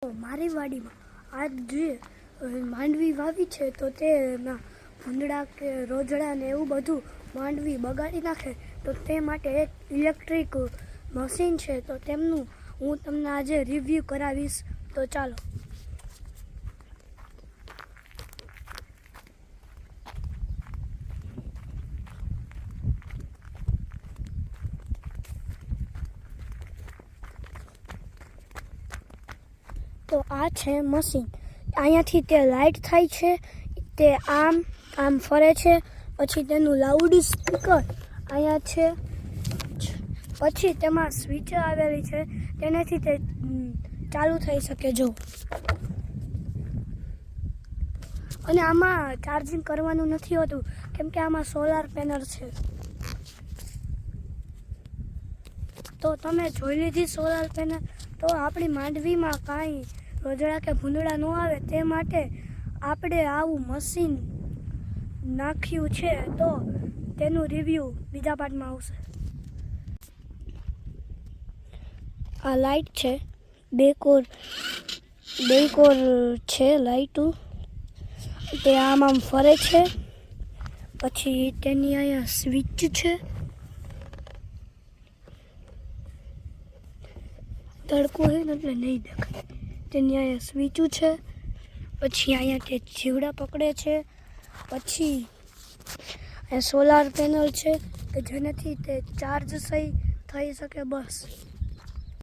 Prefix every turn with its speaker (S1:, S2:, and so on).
S1: મારી વાડીમાં આજ જે માંડવી વાવી છે તો તેમાં ભૂંદડા કે રોજડા ને એવું બધું માંડવી બગાડી નાખે તો તે માટે એક ઇલેક્ટ્રિક મશીન છે તો તેમનું હું તમને આજે રિવ્યૂ કરાવીશ તો ચાલો. તો આ છે મશીન. અહીંયાથી તે લાઇટ થાય છે, તે આમ ફરે છે, પછી તેનું લાઉડ સ્પીકર અહીંયા છે, પછી તેમાં સ્વિચ આવેલી છે, તેનાથી તે ચાલુ થઈ શકે. જો અને આમાં ચાર્જિંગ કરવાનું નથી હોતું કેમ કે આમાં સોલાર પેનલ છે. તો તમે જોઈ લીધી સોલાર પેનલ. તો આપણી માંડવીમાં કાંઈ રોજડા કે ભૂંદડા ન આવે તે માટે આપણે આવું મશીન નાખ્યું છે. તો તેનું રિવ્યૂ બીજા પાર્ટમાં આવશે. આ લાઇટ છે, બે કોર છે લાઇટો. તે આમ ફરે છે, પછી તેની અહીંયા સ્વિચ છે. તડકો છે ને એટલે નહીં દેખાય. તેની અહીંયા સ્વિચું છે, પછી અહીંયા તે જીવડા પકડે છે, પછી સોલાર પેનલ છે કે જેનાથી તે ચાર્જ થઈ શકે. બસ.